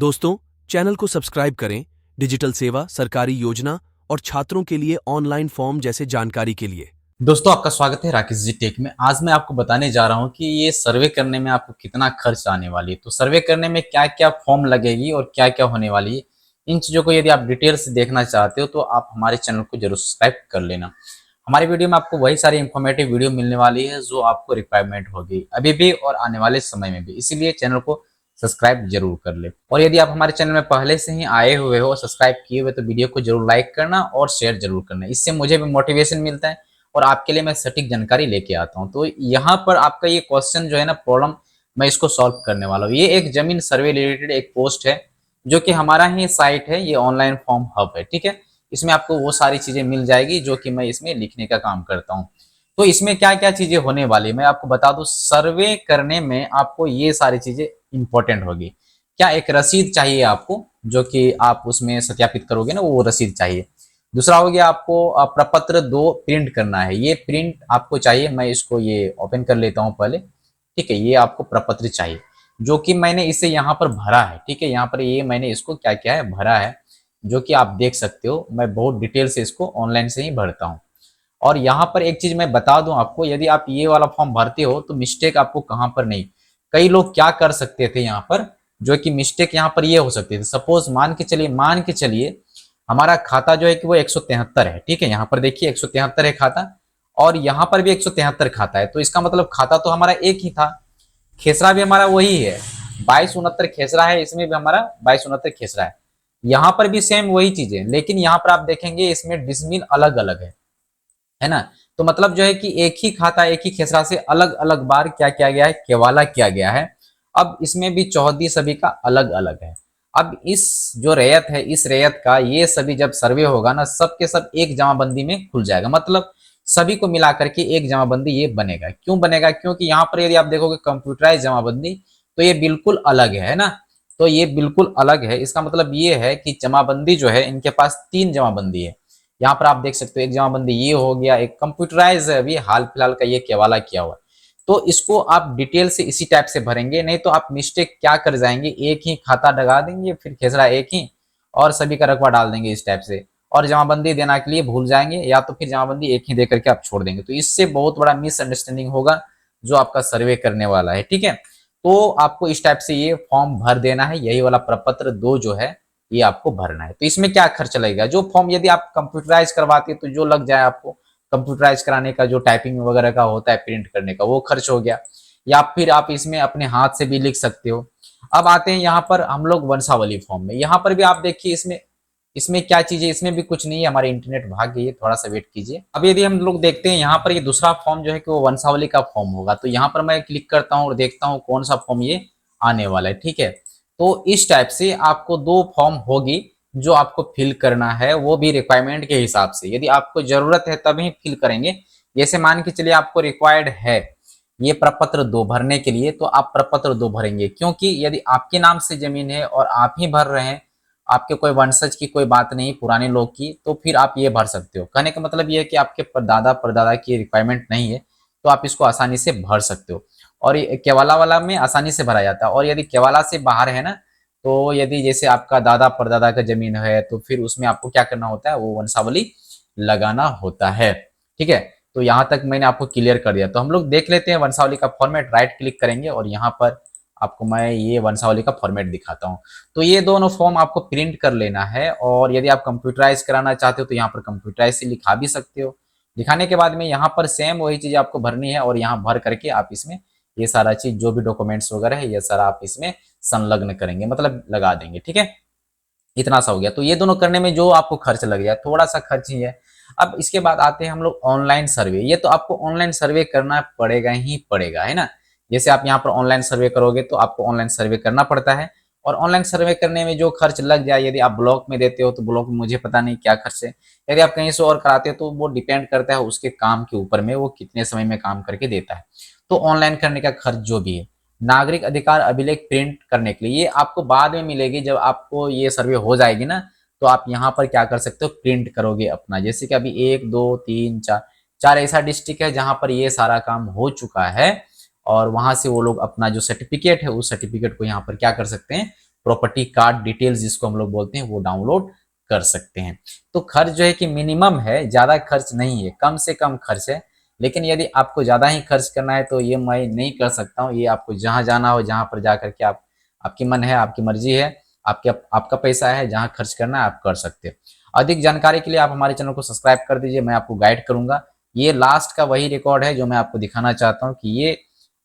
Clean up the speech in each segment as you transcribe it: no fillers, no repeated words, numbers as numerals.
दोस्तों, चैनल को सब्सक्राइब करें डिजिटल सेवा, सरकारी योजना और छात्रों के लिए ऑनलाइन फॉर्म जैसे जानकारी के लिए। दोस्तों, आपका स्वागत है राकेश जी टेक में। आज मैं आपको बताने जा रहा हूं कि ये सर्वे करने में आपको कितना खर्च आने वाली है। तो सर्वे करने में क्या क्या फॉर्म लगेगी और क्या क्या होने वाली है, इन चीज़ों को यदि आप डिटेल से देखना चाहते हो तो आप हमारे चैनल को जरूर सब्सक्राइब कर लेना। हमारी वीडियो में आपको वही सारी इंफॉर्मेटिव वीडियो मिलने वाली है जो आपको रिक्वायरमेंट होगी अभी भी और आने वाले समय में भी, इसीलिए चैनल को सब्सक्राइब जरूर कर ले। और यदि आप हमारे चैनल में पहले से ही आए हुए हो, सब्सक्राइब किए हुए, तो वीडियो को जरूर लाइक करना और शेयर जरूर करना। इससे मुझे भी मोटिवेशन मिलता है और आपके लिए मैं सटीक जानकारी लेके आता हूं। तो यहाँ पर आपका ये क्वेश्चन जो है ना, प्रॉब्लम, मैं इसको सॉल्व करने वाला हूँ। ये एक जमीन सर्वे रिलेटेड एक पोस्ट है जो कि हमारा ही साइट है, ये ऑनलाइन फॉर्म हब है, ठीक है। इसमें आपको वो सारी चीजें मिल जाएगी जो कि मैं इसमें लिखने का काम करता हूँ। तो इसमें क्या क्या चीजें होने वाली मैं आपको बता दूं। सर्वे करने में आपको ये सारी चीजें इंपॉर्टेंट होगी। क्या, एक रसीद चाहिए आपको जो कि आप उसमें सत्यापित करोगे ना, वो रसीद चाहिए। दूसरा हो गया, आपको प्रपत्र 2 प्रिंट करना है। ये प्रिंट आपको चाहिए। मैं इसको ये ओपन कर लेता हूं पहले, ठीक है। ये आपको प्रपत्र चाहिए जो कि मैंने इसे यहाँ पर भरा है, ठीक है। यहाँ पर ये मैंने इसको क्या क्या है भरा है, जो कि आप देख सकते हो। मैं बहुत डिटेल से इसको ऑनलाइन से ही भरता हूँ। और यहाँ पर एक चीज मैं बता दूं आपको, यदि आप ये वाला फॉर्म भरते हो तो मिस्टेक आपको कहाँ पर नहीं, कई लोग क्या कर सकते थे यहाँ पर, जो कि मिस्टेक यहाँ पर ये हो सकती थी। सपोज मान के चलिए हमारा खाता जो है कि वो 173 है, ठीक है। यहाँ पर देखिए 173 है खाता, और यहाँ पर भी 173 खाता है। तो इसका मतलब खाता तो हमारा एक ही था, खेसरा भी हमारा वही है, 2269 खेसरा है। इसमें भी हमारा 2269 खेसरा है। यहाँ पर भी सेम वही चीज है, लेकिन यहाँ पर आप देखेंगे इसमें डिसमिल अलग अलग है ना। तो मतलब जो है कि एक ही खाता, एक ही खेसरा से अलग अलग बार क्या किया गया है, केवाला किया गया है। अब इसमें भी चौहदी सभी का अलग अलग है। अब इस जो रैयत है, इस रैयत का ये सभी जब सर्वे होगा ना, सब के सब एक जमाबंदी में खुल जाएगा। मतलब सभी को मिला करके एक जमाबंदी ये बनेगा। क्यों बनेगा? क्योंकि यहाँ पर यदि आप देखोगे कंप्यूटराइज जमाबंदी, तो ये बिल्कुल अलग है ना। तो ये बिल्कुल अलग है। इसका मतलब ये है कि जमाबंदी जो है, इनके पास 3 जमाबंदी है। यहाँ पर आप देख सकते हो, एक जमाबंदी ये हो गया, एक कंप्यूटराइज है, अभी हाल फिलहाल का ये केवाला किया हुआ। तो इसको आप डिटेल से इसी टाइप से भरेंगे, नहीं तो आप मिस्टेक क्या कर जाएंगे, एक ही खाता लगा देंगे, फिर खेसरा एक ही, और सभी का रकबा डाल देंगे इस टाइप से, और जमाबंदी देना के लिए भूल जाएंगे, या तो फिर जमाबंदी एक ही दे करके आप छोड़ देंगे। तो इससे बहुत बड़ा मिसअंडरस्टैंडिंग होगा जो आपका सर्वे करने वाला है, ठीक है। तो आपको इस टाइप से ये फॉर्म भर देना है। यही वाला प्रपत्र 2 जो है ये आपको भरना है। तो इसमें क्या खर्च लगेगा, जो फॉर्म यदि आप कंप्यूटराइज करवाते हैं तो जो लग जाए आपको, कंप्यूटराइज कराने का जो टाइपिंग वगैरह का होता है, प्रिंट करने का, वो खर्च हो गया। या फिर आप इसमें अपने हाथ से भी लिख सकते हो। अब आते हैं यहाँ पर हम लोग वंशावली फॉर्म में। यहाँ पर भी आप देखिए, इसमें इसमें क्या चीज है, इसमें भी कुछ नहीं है। हमारे इंटरनेट भाग गई है, थोड़ा सा वेट कीजिए। अब यदि हम लोग देखते हैं यहाँ पर, ये दूसरा फॉर्म जो है कि वो वंशावली का फॉर्म होगा। तो यहाँ पर मैं क्लिक करता हूँ और देखता हूँ कौन सा फॉर्म ये आने वाला है, ठीक है। तो इस टाइप से आपको 2 फॉर्म होगी जो आपको फिल करना है, वो भी रिक्वायरमेंट के हिसाब से। यदि आपको जरूरत है तभी फिल करेंगे। जैसे मान के चलिए आपको रिक्वायर्ड है ये प्रपत्र 2 भरने के लिए, तो आप प्रपत्र 2 भरेंगे। क्योंकि यदि आपके नाम से जमीन है और आप ही भर रहे हैं, आपके कोई वंशज की कोई बात नहीं, पुराने लोग की, तो फिर आप ये भर सकते हो। कहने का मतलब ये है कि आपके परदादा परदादा की रिक्वायरमेंट नहीं है, तो आप इसको आसानी से भर सकते हो। और ये केवाला वाला में आसानी से भरा जाता है। और यदि केवाला से बाहर है ना, तो यदि जैसे आपका दादा परदादा का जमीन है, तो फिर उसमें आपको क्या करना होता है, वो वंशावली लगाना होता है, ठीक है। तो यहाँ तक मैंने आपको क्लियर कर दिया। तो हम लोग देख लेते हैं वंशावली का फॉर्मेट। राइट क्लिक करेंगे और यहाँ पर आपको मैं ये वंशावली का फॉर्मेट दिखाता हूँ। तो ये दोनों फॉर्म आपको प्रिंट कर लेना है। और यदि आप कंप्यूटराइज कराना चाहते हो तो यहाँ पर कंप्यूटराइज से लिखा भी सकते हो। दिखाने के बाद में यहाँ पर सेम वही चीज आपको भरनी है, और यहाँ भर करके आप इसमें ये सारा चीज जो भी डॉक्यूमेंट्स वगैरह है, ये सारा आप इसमें संलग्न करेंगे, मतलब लगा देंगे, ठीक है। इतना सा हो गया। तो ये दोनों करने में जो आपको खर्च लग गया, थोड़ा सा खर्च ही है। अब इसके बाद आते हैं हम लोग ऑनलाइन सर्वे। ये तो आपको ऑनलाइन सर्वे करना पड़ेगा ही पड़ेगा, है ना। जैसे आप यहाँ पर ऑनलाइन सर्वे करोगे तो आपको ऑनलाइन सर्वे करना पड़ता है। और ऑनलाइन सर्वे करने में जो खर्च लग जाए, यदि आप ब्लॉक में देते हो तो ब्लॉक में मुझे पता नहीं क्या खर्च है। यदि आप कहीं से और कराते हो तो वो डिपेंड करता है उसके काम के ऊपर में, वो कितने समय में काम करके देता है। तो ऑनलाइन करने का खर्च जो भी है, नागरिक अधिकार अभिलेख प्रिंट करने के लिए, ये आपको बाद में मिलेगी। जब आपको ये सर्वे हो जाएगी ना, तो आप यहाँ पर क्या कर सकते हो, प्रिंट करोगे अपना। जैसे कि अभी 1 2 3 4 ऐसा डिस्ट्रिक्ट है जहां पर ये सारा काम हो चुका है, और वहां से वो लोग अपना जो सर्टिफिकेट है, उस सर्टिफिकेट को यहाँ पर क्या कर सकते हैं, प्रॉपर्टी कार्ड डिटेल्स जिसको हम लोग बोलते हैं वो डाउनलोड कर सकते हैं। तो खर्च जो है कि मिनिमम है, ज्यादा खर्च नहीं है, कम से कम खर्च है। लेकिन यदि आपको ज्यादा ही खर्च करना है तो ये मैं नहीं कर सकता हूँ। ये आपको जहां जाना हो, जहां पर जा करके आप, आपकी मन है, आपकी मर्जी है, आपका पैसा है, जहां खर्च करना है आप कर सकते हो। अधिक जानकारी के लिए आप हमारे चैनल को सब्सक्राइब कर दीजिए, मैं आपको गाइड करूंगा। ये लास्ट का वही रिकॉर्ड है जो मैं आपको दिखाना चाहता हूँ कि ये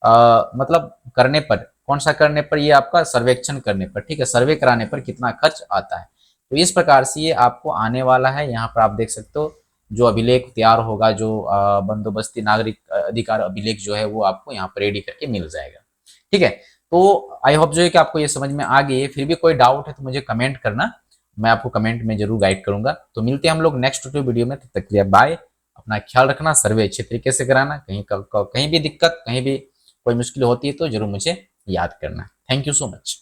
मतलब करने पर, कौन सा करने पर, ये आपका सर्वेक्षण करने पर, ठीक है, सर्वे कराने पर कितना खर्च आता है। तो इस प्रकार से ये आपको आने वाला है। यहाँ पर आप देख सकते हो जो अभिलेख तैयार होगा, जो बंदोबस्ती नागरिक अधिकार अभिलेख जो है वो आपको यहाँ पर रेडी करके मिल जाएगा। ठीक है, तो आई होप जो है कि आपको ये समझ में आ गई है। फिर भी कोई डाउट है तो मुझे कमेंट करना, मैं आपको कमेंट में जरूर गाइड करूंगा। तो मिलते हैं हम लोग नेक्स्ट वीडियो में, तब तक के लिए बाय। अपना ख्याल रखना, सर्वे अच्छे तरीके से कराना, कहीं भी दिक्कत, कहीं भी कोई मुश्किल होती है तो जरूर मुझे याद करना। Thank you so much.